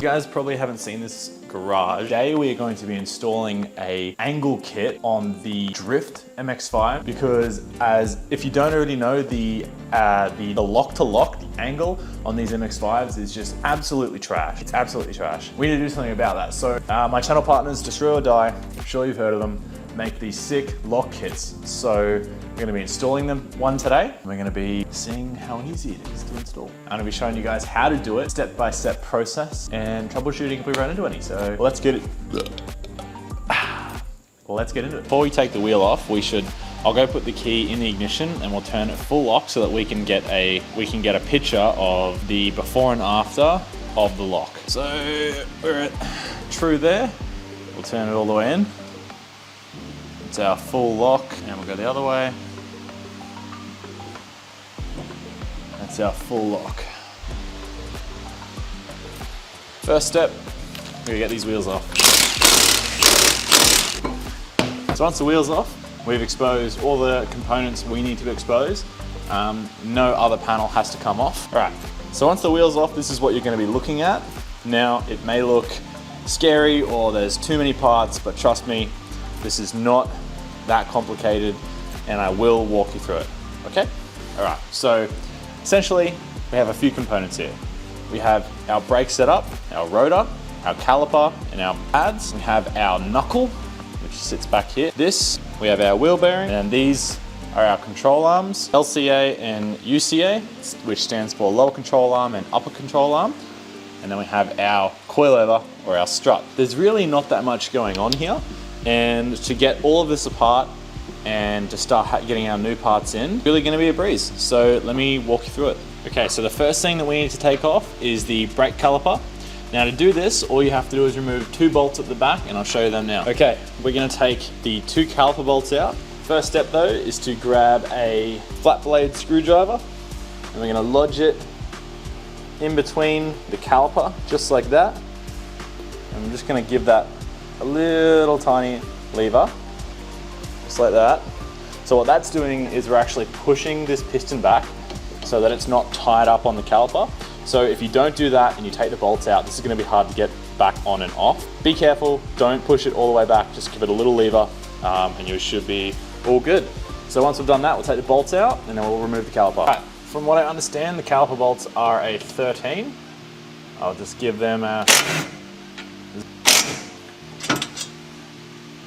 You guys probably haven't seen this garage. Today we are going to be installing a angle kit on the Drift MX-5 because if you don't already know, the lock to lock, the angle on these MX-5s is just absolutely trash. It's absolutely trash. We need to do something about that. So my channel partners, Destroy or Die, I'm sure you've heard of them, make these sick lock kits. So we're gonna be installing them one today. We're gonna be seeing how easy it is to install. I'm gonna be showing you guys how to do it, step-by-step process, and troubleshooting if we run into any. So let's get it. Let's get into it. Before we take the wheel off, I'll go put the key in the ignition and we'll turn it full lock so that we can get a picture of the before and after of the lock. So we're at true there. We'll turn it all the way in. It's our full lock, and we'll go the other way. That's our full lock. First step, we're gonna get these wheels off. So once the wheel's off, we've exposed all the components we need to expose. No other panel has to come off. All right, so once the wheel's off, this is what you're gonna be looking at. Now, it may look scary or there's too many parts, but trust me, this is not that complicated, and I will walk you through it, okay? All right, so essentially, we have a few components here. We have our brake setup, our rotor, our caliper, and our pads. We have our knuckle, which sits back here. We have our wheel bearing, and these are our control arms, LCA and UCA, which stands for lower control arm and upper control arm. And then we have our coilover, or our strut. There's really not that much going on here. And to get all of this apart and to start getting our new parts in, really gonna be a breeze. So let me walk you through it. Okay, so the first thing that we need to take off is the brake caliper. Now to do this, all you have to do is remove 2 bolts at the back, and I'll show you them now. Okay, we're gonna take the 2 caliper bolts out. First step though is to grab a flat blade screwdriver, and we're gonna lodge it in between the caliper, just like that. And I'm just gonna give that a little tiny lever, just like that. So what that's doing is we're actually pushing this piston back so that it's not tied up on the caliper. So if you don't do that and you take the bolts out, this is gonna be hard to get back on and off. Be careful, don't push it all the way back, just give it a little lever and you should be all good. So once we've done that, we'll take the bolts out and then we'll remove the caliper. All right, from what I understand, the caliper bolts are a 13. I'll just give them a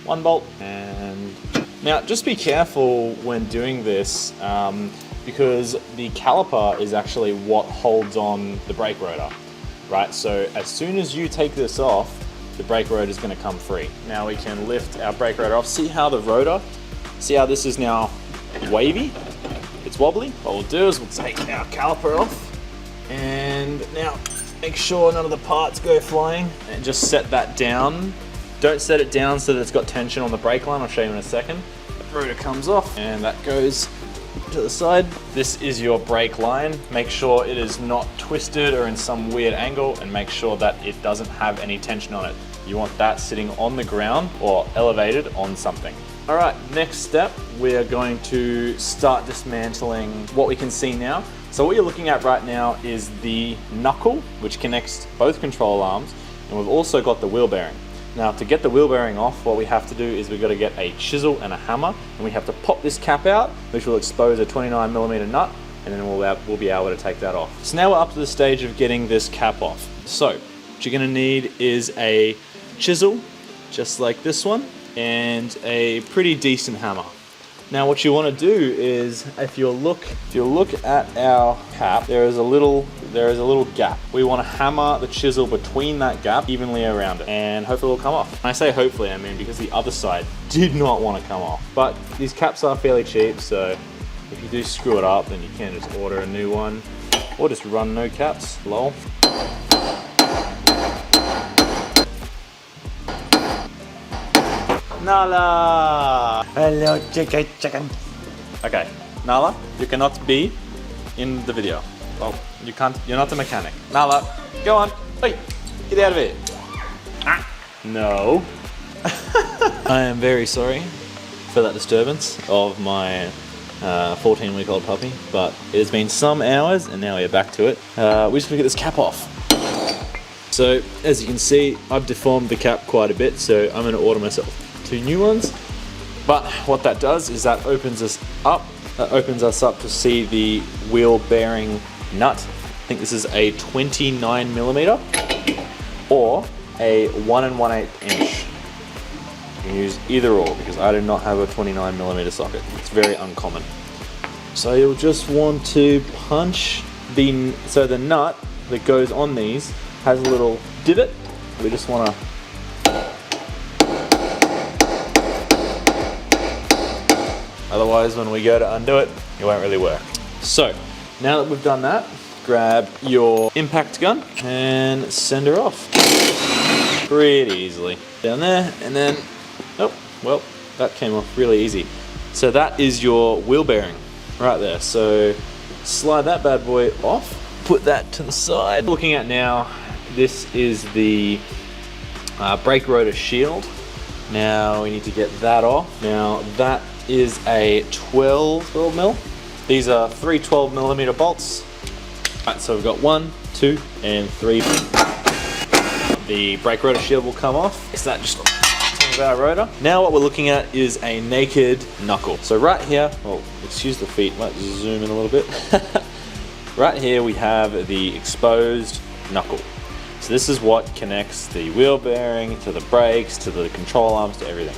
1 bolt. And now just be careful when doing this because the caliper is actually what holds on the brake rotor, right? So as soon as you take this off, the brake rotor is going to come free. Now we can lift our brake rotor off. See how this is now wavy? It's wobbly. What we'll do is we'll take our caliper off, and now make sure none of the parts go flying, and just set that down. Don't set it down so that it's got tension on the brake line. I'll show you in a second. The rotor comes off and that goes to the side. This is your brake line. Make sure it is not twisted or in some weird angle, and make sure that it doesn't have any tension on it. You want that sitting on the ground or elevated on something. All right, next step, we are going to start dismantling what we can see now. So what you're looking at right now is the knuckle, which connects both control arms, and we've also got the wheel bearing. Now to get the wheel bearing off, what we have to do is we've got to get a chisel and a hammer, and we have to pop this cap out, which will expose a 29mm nut, and then we'll be able to take that off. So now we're up to the stage of getting this cap off. So what you're going to need is a chisel, just like this one, and a pretty decent hammer. Now what you want to do is, if you look at our cap, there is a little gap. We want to hammer the chisel between that gap evenly around it, and hopefully it'll come off. And I say hopefully, I mean because the other side did not want to come off. But these caps are fairly cheap, so if you do screw it up, then you can just order a new one, or just run no caps, lol. Nala! Hello, chicken. Okay, Nala, you cannot be in the video. Oh, you can't, you're not a mechanic. Nala, go on. Hey, get out of here. Ah, no. I am very sorry for that disturbance of my 14-week-old puppy, but it has been some hours and now we're back to it. We just gotta get this cap off. So as you can see, I've deformed the cap quite a bit, so I'm going to order myself 2 new ones. But what that does is that opens us up to see the wheel bearing nut. I think this is a 29mm or a 1 1/8 inch. You can use either or because I do not have a 29mm socket. It's very uncommon. So you'll just want to punch so the nut that goes on these has a little divot. We just want to otherwise when we go to undo it, it won't really work. So now that we've done that, grab your impact gun and send her off pretty easily. Down there, and then, oh, well, that came off really easy. So that is your wheel bearing right there. So slide that bad boy off, put that to the side. Looking at now, this is the brake rotor shield. Now we need to get that off. Now that is a 12 mil. These are 3 12mm bolts. Alright, so we've got 1, 2, and 3. The brake rotor shield will come off. So that just of our rotor. Now what we're looking at is a naked knuckle. So right here, well, excuse the feet, let's zoom in a little bit. Right here we have the exposed knuckle. So this is what connects the wheel bearing to the brakes, to the control arms, to everything.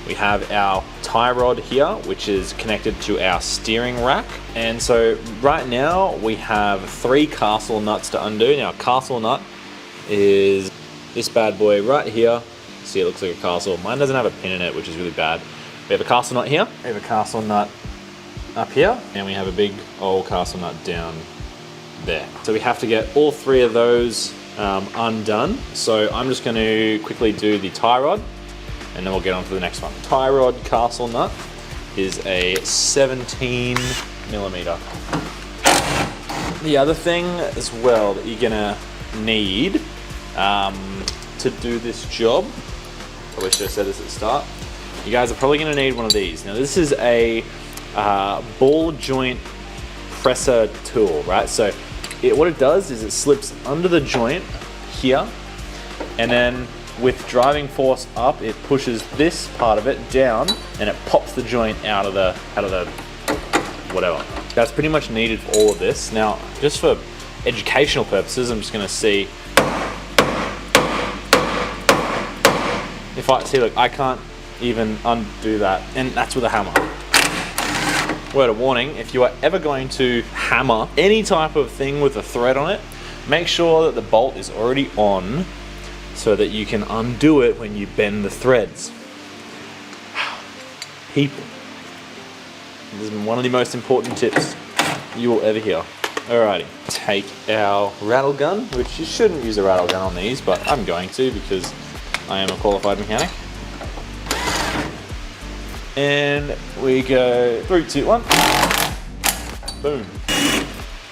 We have our tie rod here, which is connected to our steering rack. And so right now we have 3 castle nuts to undo. Now castle nut is this bad boy right here. See, it looks like a castle. Mine doesn't have a pin in it, which is really bad. We have a castle nut here. We have a castle nut up here. And we have a big old castle nut down there. So we have to get all 3 of those undone. So I'm just going to quickly do the tie rod, and then we'll get on to the next one. Tie rod castle nut is a 17mm. The other thing as well that you're gonna need to do this job, I wish I said this at the start, you guys are probably gonna need one of these. Now this is a ball joint presser tool, right? So what it does is it slips under the joint here, and then with driving force up, it pushes this part of it down, and it pops the joint out of the whatever. That's pretty much needed for all of this. Now, just for educational purposes, I'm just going to see if I see. Look, I can't even undo that, and that's with a hammer. Word of warning: if you are ever going to hammer any type of thing with a thread on it, make sure that the bolt is already on, so that you can undo it when you bend the threads. People, this is one of the most important tips you will ever hear. Alrighty, take our rattle gun, which you shouldn't use a rattle gun on these, but I'm going to because I am a qualified mechanic. And we go 3, 2, 1. Boom.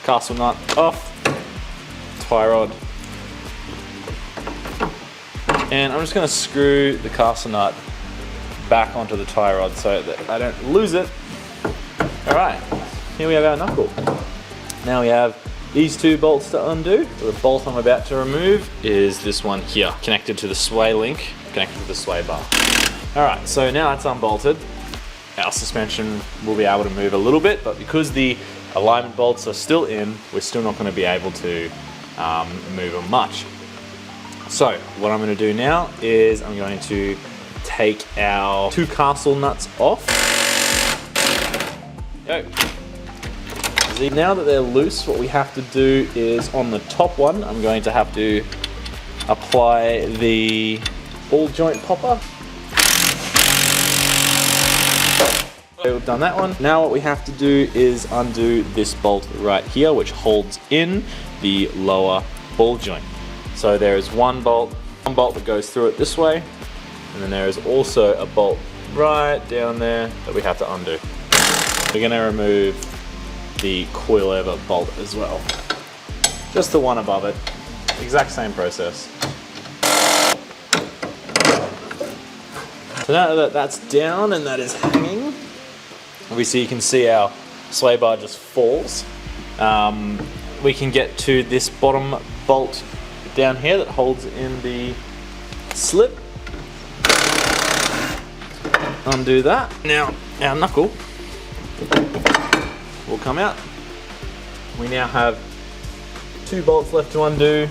Castle nut off. Tie rod. And I'm just going to screw the castle nut back onto the tie rod so that I don't lose it. Alright, here we have our knuckle. Now we have these 2 bolts to undo. The bolt I'm about to remove is this one here, connected to the sway link, connected to the sway bar. Alright, so now it's unbolted. Our suspension will be able to move a little bit, but because the alignment bolts are still in, we're still not going to be able to move them much. So what I'm going to do now is I'm going to take our 2 castle nuts off. Go. Now that they're loose, what we have to do is on the top one, I'm going to have to apply the ball joint popper. Okay, we've done that one. Now what we have to do is undo this bolt right here, which holds in the lower ball joint. So there is one bolt that goes through it this way, and then there is also a bolt right down there that we have to undo. We're going to remove the coilover bolt as well. Just the one above it. Exact same process. So now that that's down and that is hanging, obviously you can see our sway bar just falls. We can get to this bottom bolt down here that holds in the slip. Undo that. Now our knuckle will come out. We now have 2 bolts left to undo,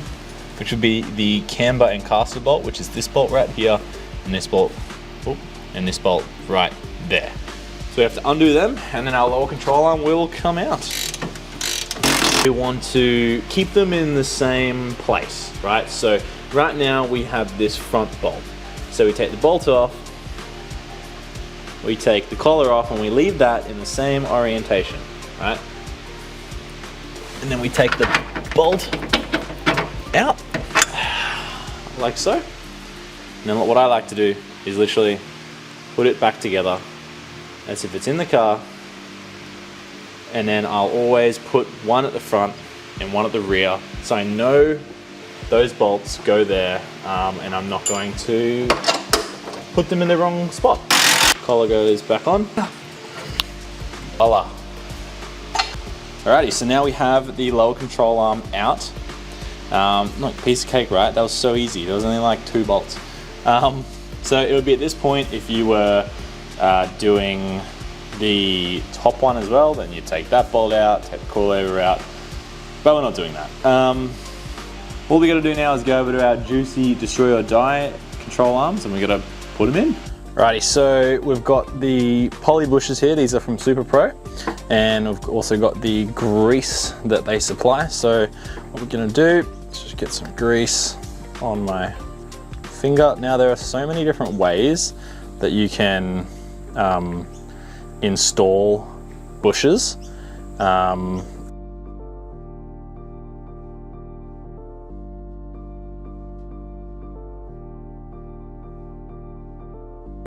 which would be the camber and caster bolt, which is this bolt right here, and this bolt, and this bolt right there. So we have to undo them, and then our lower control arm will come out. We want to keep them in the same place, right? So right now we have this front bolt. So we take the bolt off, we take the collar off, and we leave that in the same orientation, right? And then we take the bolt out, like so. And then what I like to do is literally put it back together as if it's in the car, and then I'll always put one at the front and one at the rear, so I know those bolts go there, and I'm not going to put them in the wrong spot. Collar goes back on. Voila. Alrighty, so now we have the lower control arm out. Like piece of cake, right? That was so easy. There was only like 2 bolts. So it would be at this point, if you were doing the top one as well, then you take that bolt out, take the coilover out, but we're not doing that. All we got to do now is go over to our juicy destroy or die control arms, and we got to put them in. Alrighty, so we've got the poly bushes here. These are from Super Pro, and we've also got the grease that they supply. So what we're gonna do is just get some grease on my finger. Now there are so many different ways that you can install bushes.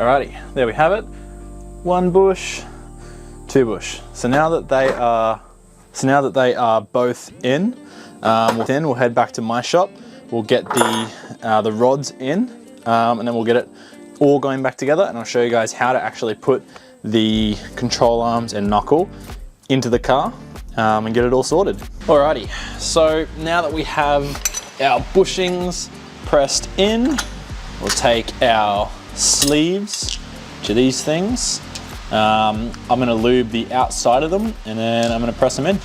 Alrighty, there we have it. 1 bush, 2 bush. So now that they are both in, we'll head back to my shop. We'll get the rods in, and then we'll get it all going back together, and I'll show you guys how to actually put the control arms and knuckle into the car, and get it all sorted. Alrighty, so now that we have our bushings pressed in, we'll take our sleeves to these things. I'm going to lube the outside of them, and then I'm going to press them in,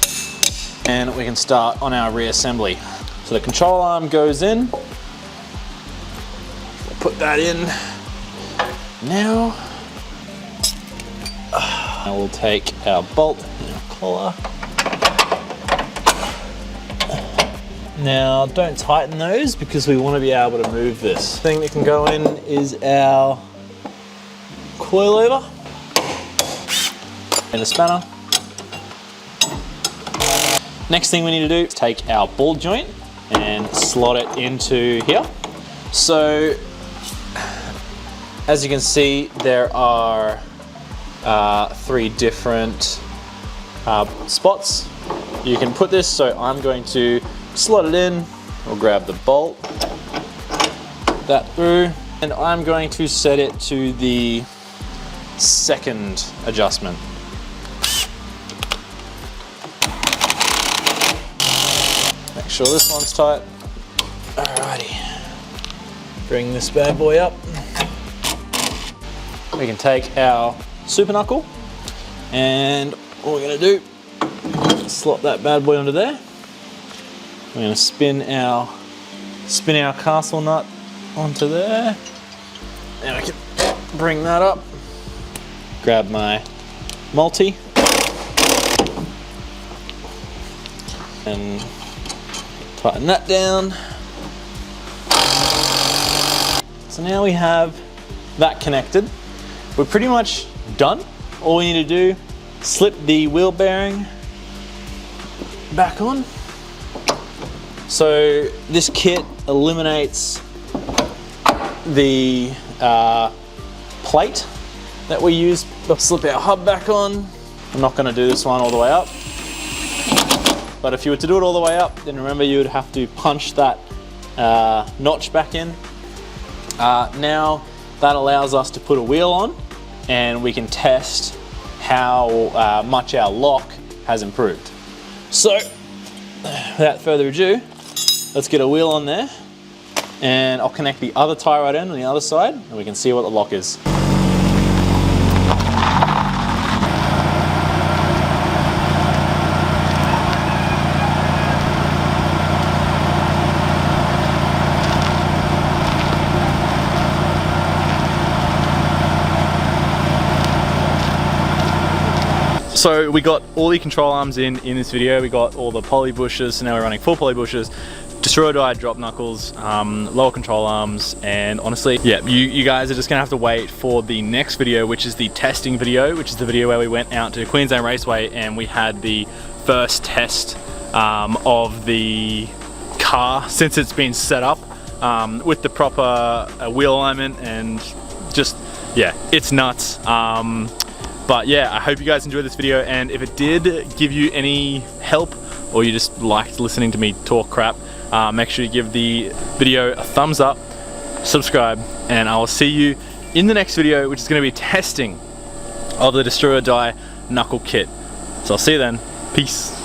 and we can start on our reassembly. So the control arm goes in. We'll put that in now. Now we'll take our bolt and our collar. Now don't tighten those, because we want to be able to move this. Thing that can go in is our coilover and a spanner. Next thing we need to do is take our ball joint and slot it into here. So as you can see, there are 3 different spots you can put this. So I'm going to slot it in. We'll grab the bolt, that through, and I'm going to set it to the 2nd adjustment. Make sure this one's tight. Alrighty, bring this bad boy up. We can take our super knuckle, and all we're gonna do is slot that bad boy onto there. We're going to spin our castle nut onto there. And I can bring that up. Grab my multi. And tighten that down. So now we have that connected. We're pretty much done. All we need to do, slip the wheel bearing back on. So this kit eliminates the plate that we use. We'll slip our hub back on. I'm not going to do this one all the way up, but if you were to do it all the way up, then remember you would have to punch that notch back in. Now that allows us to put a wheel on, and we can test how much our lock has improved. So without further ado, let's get a wheel on there, and I'll connect the other tie rod end on the other side, and we can see what the lock is. So we got all the control arms in this video. We got all the poly bushes, so now we're running full poly bushes, destroyer die drop knuckles, lower control arms, and honestly, yeah, you guys are just gonna have to wait for the next video, which is the testing video, which is the video where we went out to Queensland Raceway and we had the first test of the car since it's been set up with the proper wheel alignment, and just, yeah, it's nuts. But yeah, I hope you guys enjoyed this video, and if it did give you any help or you just liked listening to me talk crap, make sure you give the video a thumbs up, subscribe, and I will see you in the next video, which is going to be testing of the Destroyer Die knuckle kit. So I'll see you then. Peace.